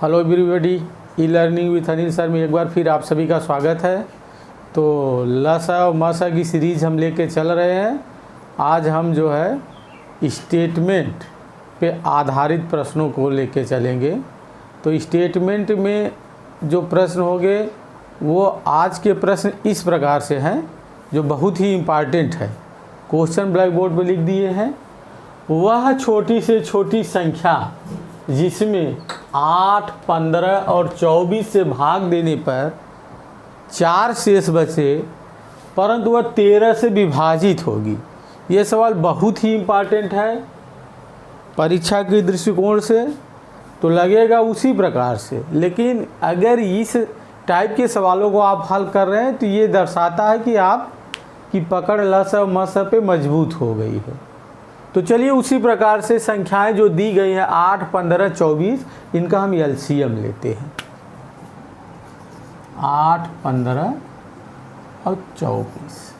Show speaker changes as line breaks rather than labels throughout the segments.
Hello everybody, e learning with Anil sir में एक बार फिर आप सभी का स्वागत है। तो लसा और मसा की सीरीज़ हम लेके चल रहे हैं। आज हम जो है स्टेटमेंट पे आधारित प्रश्नों को लेके चलेंगे। तो स्टेटमेंट में जो प्रश्न होंगे वो आज के प्रश्न इस प्रकार से हैं जो बहुत ही इम्पॉर्टेंट है। क्वेश्चन ब्लैक बोर्ड पर लिख दिए हैं। वह छोटी से छोटी संख्या जिसमें 8, 15 और 24 से भाग देने पर 4 शेष बचे परंतु वह 13 से विभाजित होगी। ये सवाल बहुत ही इम्पॉर्टेंट है परीक्षा के दृष्टिकोण से, तो लगेगा उसी प्रकार से। लेकिन अगर इस टाइप के सवालों को आप हल कर रहे हैं तो ये दर्शाता है कि आपकी पकड़ लस और मस पे मजबूत हो गई है। तो चलिए उसी प्रकार से संख्याएं जो दी गई हैं 8, 15, 24 इनका हम एलसीएम लेते हैं। 8, 15 और 24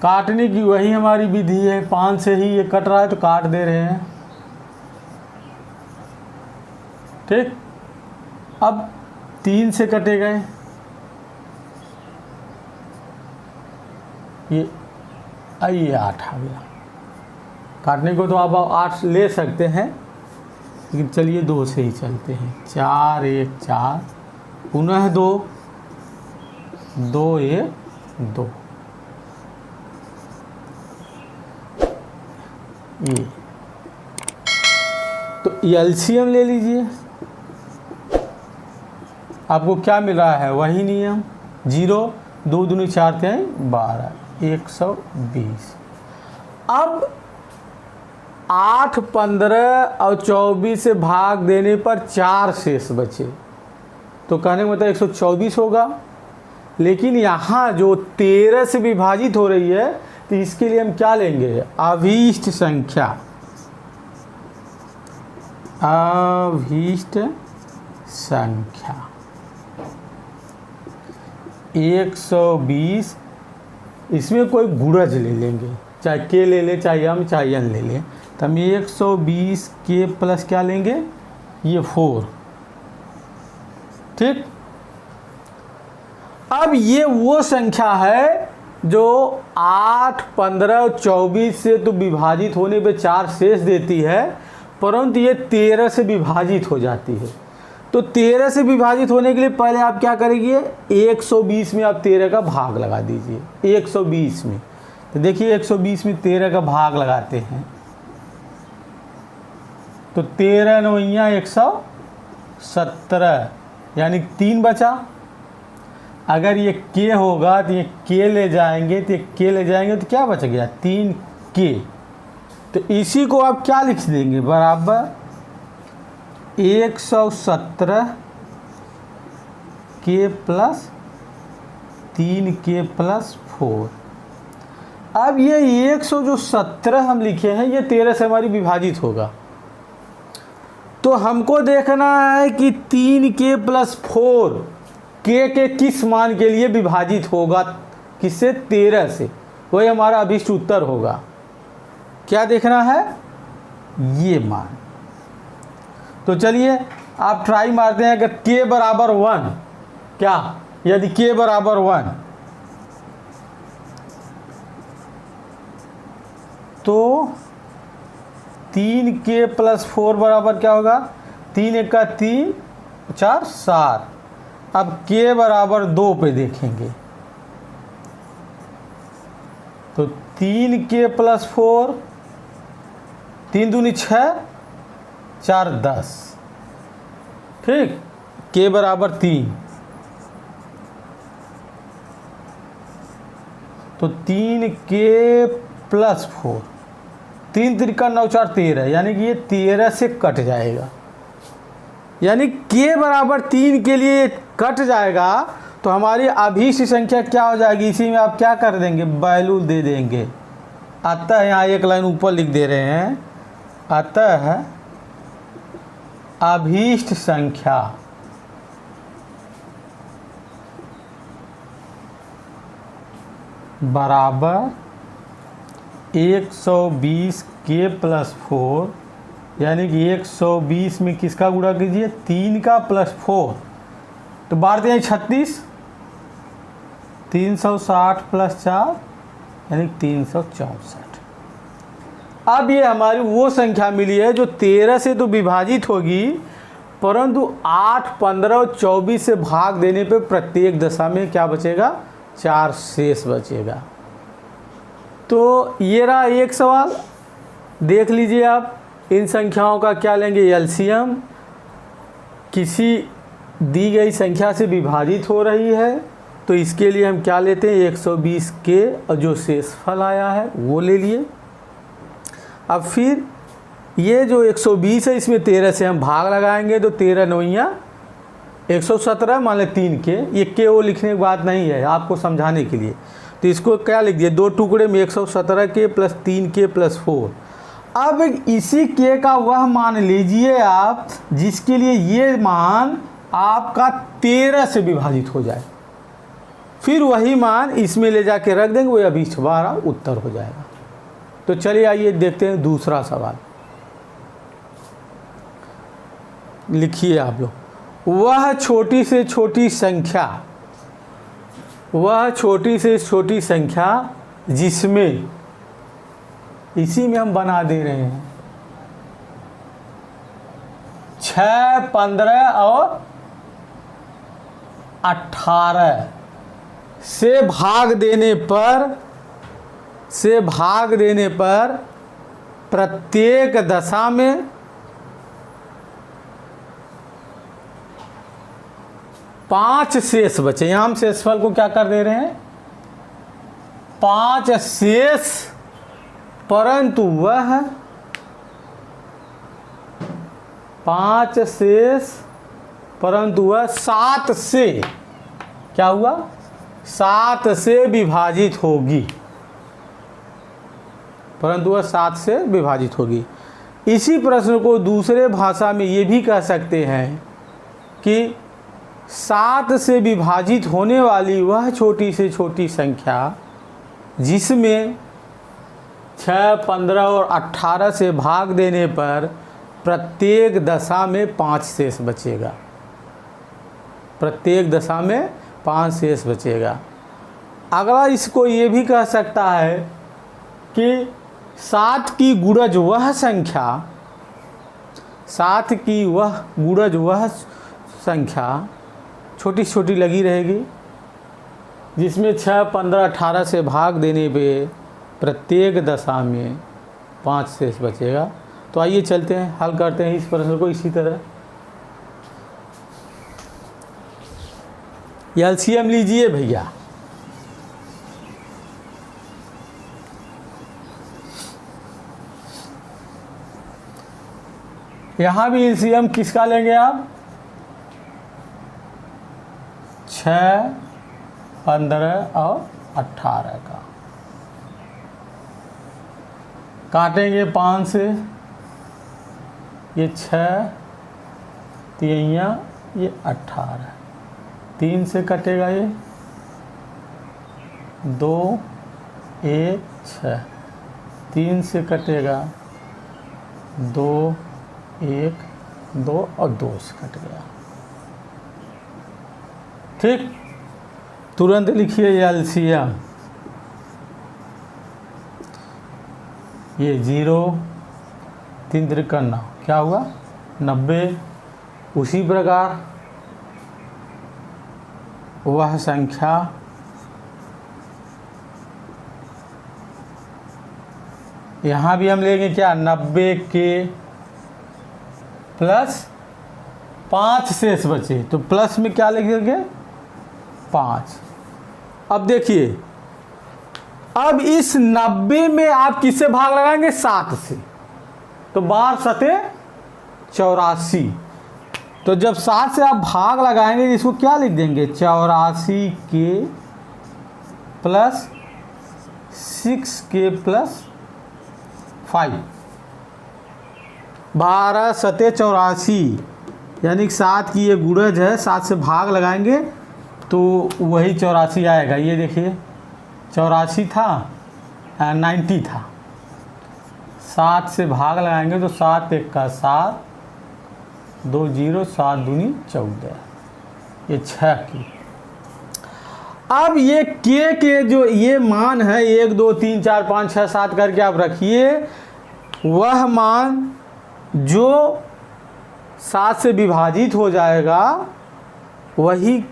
काटने की वही हमारी विधि है। 5 से ही ये कट रहा है तो काट दे रहे हैं। ठीक, अब 3 से कटे गए, ये 8 आ गया। काटने को तो आप 8 ले सकते हैं, लेकिन चलिए 2 से ही चलते हैं। 4, 1, 4 पुनः 2, 2, 1, 2 ये। तो एलसीएम ले लीजिए। आपको क्या मिल रहा है? वही नियम। 0, 2 दूनी 4 3 12, 120। अब 8, 15 और 24 से भाग देने पर 4 शेष बचे, तो कहने का मतलब 124 होगा। लेकिन यहाँ जो 13 से विभाजित हो रही है तो इसके लिए हम क्या लेंगे? अभीष्ट संख्या। अभीष्ट संख्या 120। इसमें कोई गुणज ले लेंगे, चाहे के ले ले, चाहे एम, चाहे एन ले लें। तो हम 120 के प्लस क्या लेंगे? ये 4। ठीक, अब ये वो संख्या है जो 8, 15 और 24 से तो विभाजित होने पे 4 शेष देती है, परंतु ये 13 से विभाजित हो जाती है। तो 13 से विभाजित होने के लिए पहले आप क्या करेंगे? 120 में आप 13 का भाग लगा दीजिए। 120 में तो देखिए 120 में 13 का भाग लगाते हैं तो 13 9 117, यानी 3 बचा। अगर ये के होगा तो ये के ले जाएंगे, तो ये के ले जाएंगे तो क्या बच गया? 3 के। तो इसी को आप क्या लिख देंगे? बराबर 117 के प्लस 3 के प्लस 4। अब ये 117 हम लिखे हैं, ये 13 से हमारी विभाजित होगा। तो हमको देखना है कि 3 के प्लस 4 के किस मान के लिए विभाजित होगा? किससे? 13 से। वही हमारा अभीष्ट उत्तर होगा। क्या देखना है? ये मान। तो चलिए आप ट्राई मारते हैं। अगर k बराबर 1, क्या यदि k बराबर 1 तो 3 के प्लस 4 बराबर क्या होगा? 3 1 का 3, 4 7। अब k बराबर 2 पे देखेंगे तो 3 के प्लस 4, 3 दूनी 6, 4 10। ठीक, k बराबर 3 तो 3 के प्लस 4, 3 त्रिका 9 4 13, यानी कि ये 13 से कट जाएगा। यानी k बराबर 3 के लिए कट जाएगा तो हमारी अभीष्ट संख्या क्या हो जाएगी? इसी में आप क्या कर देंगे? वैल्यू दे देंगे। अतः यहाँ एक लाइन ऊपर लिख दे रहे हैं, अतः अभीष्ट संख्या बराबर 120 के प्लस 4 यानी कि 120 में किसका गुणा कीजिए, 3 का प्लस 4, तो बारते हैं 36, 360 प्लस 4 यानी 364। अब ये हमारी वो संख्या मिली है जो 13 से तो विभाजित होगी, परंतु 8, 15 और 24 से भाग देने पे प्रत्येक दशा में क्या बचेगा, 4 शेष बचेगा। तो ये रहा एक सवाल, देख लीजिए आप इन संख्याओं का क्या लेंगे, एलसीएम। किसी दी गई संख्या से विभाजित हो रही है तो इसके लिए हम क्या लेते हैं, 120 के और जो शेषफल आया है वो ले लिए। अब फिर ये जो 120 है इसमें 13 से हम भाग लगाएंगे तो 13 9 117 मान ले 3 के, ये के वो लिखने की बात नहीं है, आपको समझाने के लिए। तो इसको क्या लिख दिए, 2 टुकड़े में 117 के प्लस 3 के प्लस 4। अब इसी के का वह मान लीजिए आप जिसके लिए ये मान आपका 13 से विभाजित हो जाए, फिर वही मान इसमें ले जाके रख देंगे, वो अभी हमारा उत्तर हो जाएगा। तो चलिए आइए देखते हैं दूसरा सवाल। लिखिए आप लोग, वह छोटी से छोटी संख्या, वह छोटी से छोटी संख्या जिसमें, इसी में हम बना दे रहे हैं, 6, 15 और 18 से भाग देने पर प्रत्येक दशा में 5 शेष बचे। यहाँ हम शेषफल को क्या कर दे रहे हैं, 5 शेष, परंतु वह 5 शेष परंतु वह 7 से क्या हुआ, 7 से विभाजित होगी, परंतु वह 7 से विभाजित होगी। इसी प्रश्न को दूसरे भाषा में ये भी कह सकते हैं कि 7 से विभाजित होने वाली वह छोटी से छोटी संख्या जिसमें 6, 15 और 18 से भाग देने पर प्रत्येक दशा में 5 शेष बचेगा, प्रत्येक दशा में 5 शेष बचेगा। अगला इसको ये भी कह सकता है कि 7 की गुणज वह संख्या, 7 की वह गुणज वह संख्या छोटी छोटी लगी रहेगी जिसमें 6, 15, 18 से भाग देने पे प्रत्येक दशा में 5 शेष बचेगा। तो आइए चलते हैं, हल करते हैं इस प्रश्न को इसी तरह। एलसीएम लीजिए भैया, यहाँ भी एलसीएम किसका लेंगे आप, 6, 15 और 18 का। काटेंगे 5 से, ये 6 3 ये 18, 3 से कटेगा ये 2 1 6, 3 से कटेगा 2 1 2 और 2 से कट गया। ठीक, तुरंत लिखिए एलसीएम, ये 0 3 त्रिक 9 क्या हुआ 90। उसी प्रकार वह संख्या यहाँ भी हम लेंगे क्या, 90 के प्लस 5 शेष बचे, तो प्लस में क्या लिखेंगे 5। अब देखिए, अब इस 90 में आप किससे भाग लगाएंगे, 7 से, तो 12 सते 84। तो जब 7 से आप भाग लगाएंगे इसको क्या लिख देंगे, 84 के प्लस 6 के प्लस 5, 12 सते 84, यानी 7 की ये गुणज है, 7 से भाग लगाएंगे तो वही 84 आएगा। ये देखिए 84 था 90 था, 7 से भाग लगाएंगे तो 7 एक का 7, 2 0, 7 दूनी 14, ये 6 की। अब ये के जो ये मान है 1 2 3 4 5 6 7 करके आप रखिए, वह मान जो 7 से विभाजित हो जाएगा वही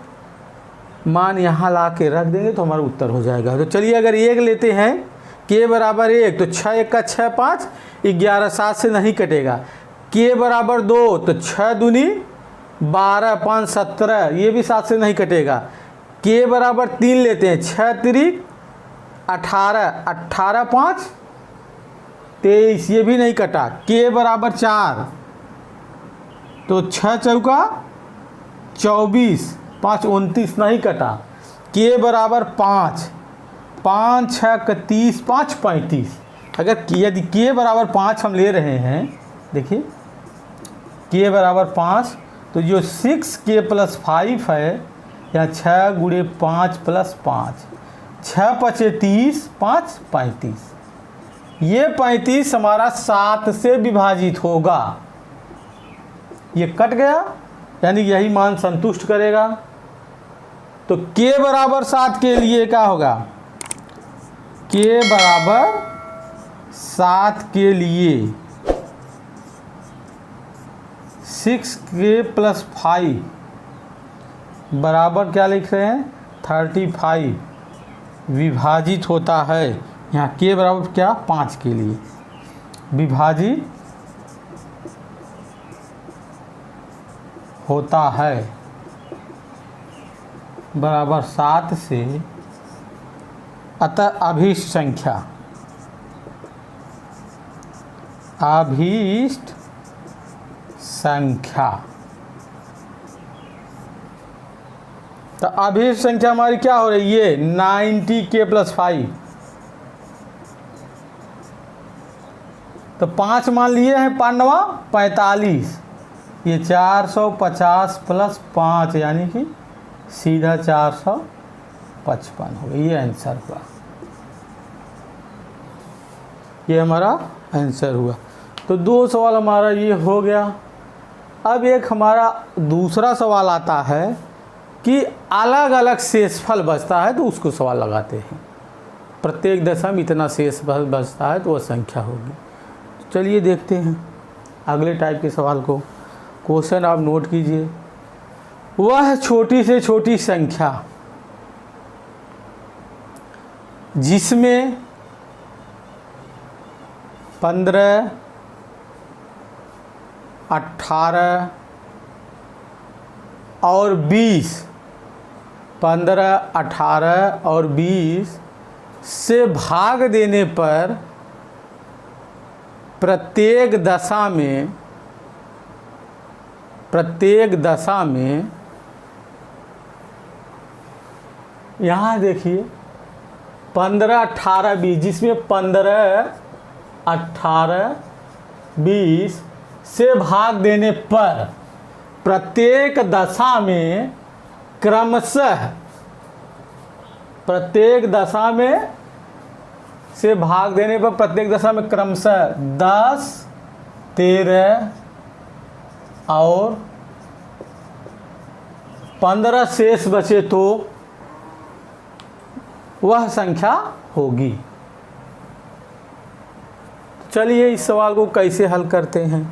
मान यहाँ ला के रख देंगे तो हमारा उत्तर हो जाएगा। तो चलिए अगर 1 लेते हैं, के बराबर 1 तो 6 1 का 6 5, 11 7 से नहीं कटेगा। के बराबर 2 तो 6 दूनी 12 5 17, ये भी 7 से नहीं कटेगा। के बराबर 3 लेते हैं, 6 त्रिक 18, 18 5 23, ये भी नहीं कटा। के बराबर 4 तो 6 चौका 24, 5 29, नहीं कटा। के बराबर 5, 5 6 31, 5 35। अगर यदि के बराबर 5 हम ले रहे हैं, देखिए के बराबर 5 तो जो 6k + 5 है, या 6 × 5 + 5, 6 5 30, 5 35, ये 35 हमारा 7 से विभाजित होगा। ये कट गया, यानी यही मान संतुष्ट करेगा। तो के बराबर 7 के लिए क्या होगा? के बराबर 7 के लिए 6k + 5 बराबर क्या लिख रहे हैं? 35 विभाजित होता है। यहाँ के बराबर क्या? 5 के लिए विभाजित होता है बराबर 7 से। अतः अभीष्ट संख्या, अभीष्ट संख्या, तो अभीष्ट संख्या हमारी क्या हो रही है? 90k + 5। तो 5 मान लिए हैं, 5 45, ये 450 + 5 यानी कि सीधा 455 हो गया। ये आंसर हुआ, ये हमारा आंसर हुआ। तो 2 सवाल हमारा ये हो गया। अब एक हमारा दूसरा सवाल आता है कि अलग अलग शेषफल बचता है तो उसको सवाल लगाते हैं। प्रत्येक दशा में इतना शेषफल बचता है तो वह संख्या होगी। तो चलिए देखते हैं अगले टाइप के सवाल को। क्वेश्चन आप नोट कीजिए। वह छोटी से छोटी संख्या जिसमें 15, 18 और 20, 15, 18 और 20 से भाग देने पर प्रत्येक दशा में यहाँ देखिए 15, 18, 20, जिसमें 15, 18, 20 से भाग देने पर प्रत्येक दशा में क्रमशः, प्रत्येक दशा में से भाग देने पर प्रत्येक दशा में क्रमशः 10, 13 और 15 शेष बचे तो वह संख्या होगी। चलिए इस सवाल को कैसे हल करते हैं।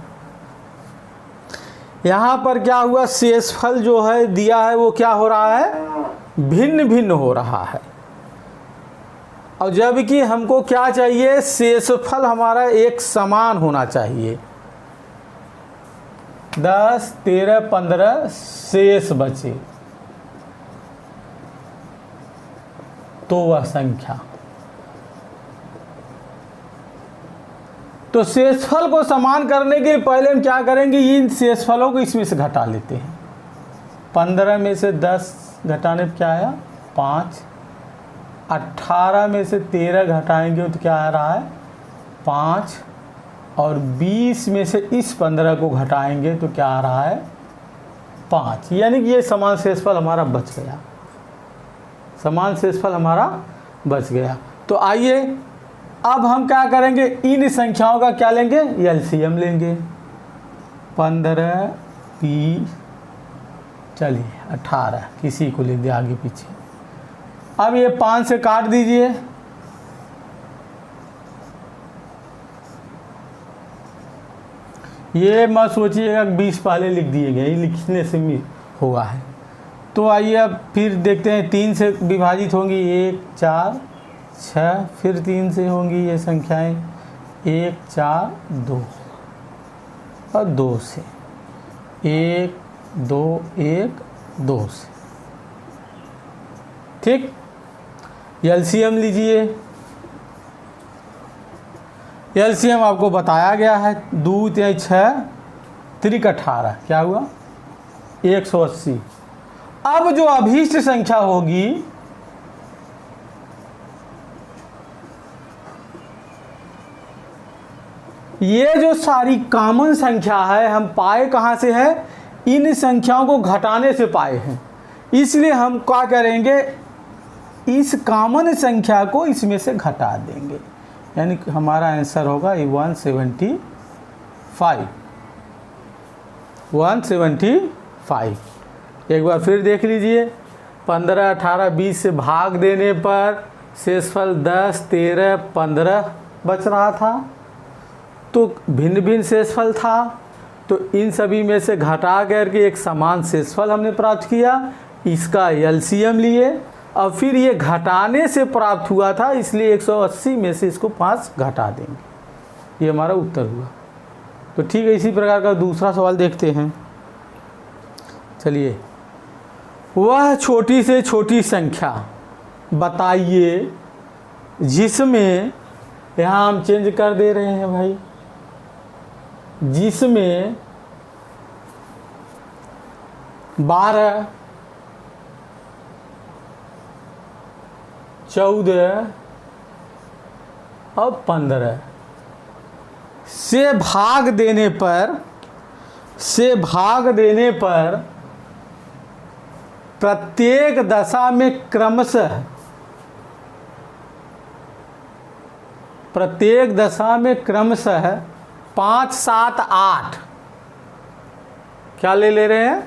यहाँ पर क्या हुआ? शेषफल जो है दिया है वो क्या हो रहा है? भिन्न भिन्न हो रहा है। और जबकि हमको क्या चाहिए? शेषफल हमारा एक समान होना चाहिए। 10, 13, 15 शेष बचे तो वह संख्या। तो शेषफल को समान करने के पहले हम क्या करेंगे? इन शेषफलों को इसमें से घटा लेते हैं। 15 में से 10 घटाने पर क्या आया? 5। 18 में से 13 घटाएंगे तो क्या आ रहा है? 5। और 20 में से इस 15 को घटाएंगे तो क्या आ रहा है? 5। यानी कि ये समान शेषफल हमारा बच गया, समान शेषफल हमारा बच गया। तो आइए अब हम क्या करेंगे, इन संख्याओं का क्या लेंगे, एलसीएम लेंगे। 15, 20, चलिए 18, किसी को ले दिया आगे पीछे। अब ये 5 से काट दीजिए, ये मत सोचिएगा 20 पहले लिख दिए गए, लिखने से भी हुआ है। तो आइए अब फिर देखते हैं, 3 से विभाजित होंगी 1, 4, 6, फिर 3 से होंगी ये संख्याएं 1, 4, 2 और 2 से 1, 2, 1, 2 से। ठीक, एलसीएम लीजिए। एलसीएम आपको बताया गया है, 2 3 6 3 18, क्या हुआ 180। अब जो अभीष्ट संख्या होगी, ये जो सारी कॉमन संख्या है हम पाए कहाँ से है, इन संख्याओं को घटाने से पाए हैं। इसलिए हम क्या करेंगे, इस कॉमन संख्या को इसमें से घटा देंगे, यानी कि हमारा आंसर होगा 175। 175। एक बार फिर देख लीजिए, 15, 18, 20 से भाग देने पर शेषफल 10, 13, 15 बच रहा था। तो भिन्न भिन्न शेषफल था, तो इन सभी में से घटा करके एक समान शेषफल हमने प्राप्त किया। इसका एलसीएम लिए और फिर ये घटाने से प्राप्त हुआ था, इसलिए 180 में से इसको 5 घटा देंगे। ये हमारा उत्तर हुआ। तो ठीक है, इसी प्रकार का दूसरा सवाल देखते हैं। चलिए, वह छोटी से छोटी संख्या बताइए जिसमें, यहाँ हम चेंज कर दे रहे हैं भाई, जिसमें 12, 14 और 15 से भाग देने पर प्रत्येक दशा में क्रमशः 5, 7, 8 क्या ले रहे हैं,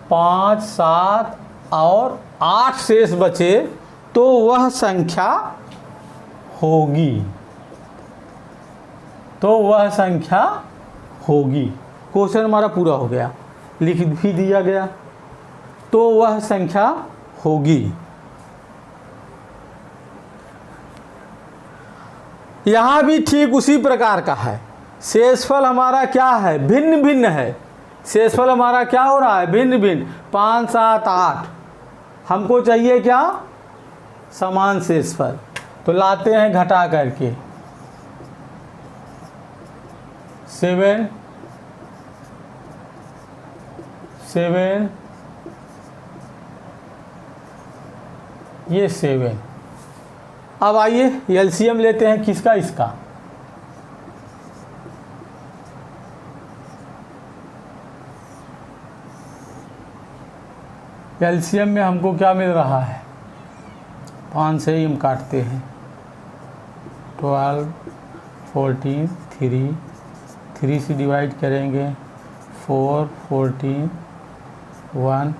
5, 7 और 8 शेष बचे, तो वह संख्या होगी। क्वेश्चन हमारा पूरा हो गया, लिख भी दिया गया। तो वह संख्या होगी। यहाँ भी ठीक उसी प्रकार का है। शेषफल हमारा क्या है, भिन्न भिन्न है। शेषफल हमारा क्या हो रहा है, भिन्न भिन्न। 5, 7, 8 हमको चाहिए क्या, समान शेषफल। तो लाते हैं घटा करके 7, 7, ये 7। अब आइए एलसीएम लेते हैं, किसका, इसका। एलसीएम में हमको क्या मिल रहा है, 5 से ही हम काटते हैं, 12, 14, 3 से डिवाइड करेंगे, 4, 14, 1,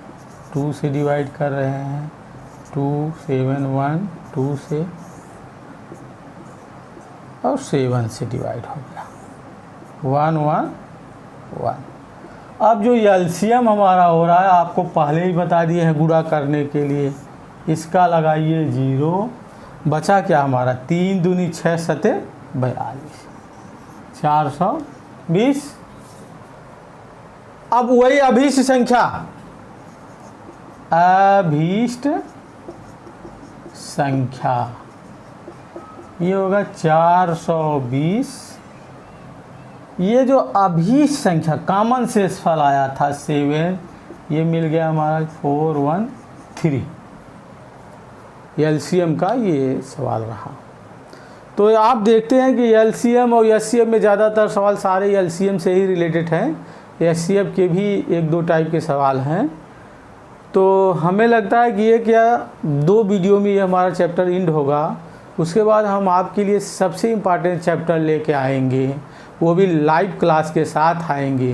2 से डिवाइड कर रहे हैं, 2, 7, 1, 2 से और 7 से डिवाइड हो गया, 1, 1, 1। अब जो एलसीएम हमारा हो रहा है, आपको पहले ही बता दिए हैं गुणा करने के लिए, इसका लगाइए 0। बचा क्या हमारा, 3 दूनी 6 सते 42, 420। अब वही अभीष्ट संख्या, ये होगा 420। ये जो अभीष्ट संख्या कॉमन शेषफल आया था 7, ये मिल गया हमारा 413। एलसीएम का ये सवाल रहा। तो आप देखते हैं कि एलसीएम और एचसीएफ में ज़्यादातर सवाल सारे एलसीएम से ही रिलेटेड हैं। एचसीएफ के भी 1-2 टाइप के सवाल हैं। तो हमें लगता है कि ये क्या 2 वीडियो में ये हमारा चैप्टर एंड होगा। उसके बाद हम आपके लिए सबसे इम्पॉर्टेंट चैप्टर लेके आएंगे, वो भी लाइव क्लास के साथ आएंगे,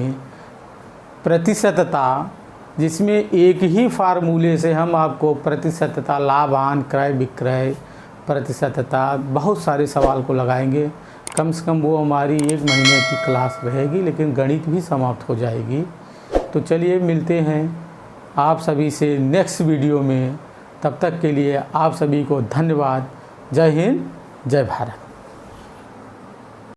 प्रतिशतता, जिसमें एक ही फार्मूले से हम आपको प्रतिशतता, लाभांश, क्रय विक्रय, प्रतिशतता, बहुत सारे सवाल को लगाएंगे। कम से कम वो हमारी 1 महीने की क्लास रहेगी, लेकिन गणित भी समाप्त हो जाएगी। तो चलिए मिलते हैं आप सभी से नेक्स्ट वीडियो में। तब तक के लिए आप सभी को धन्यवाद। जय हिंद, जय भारत।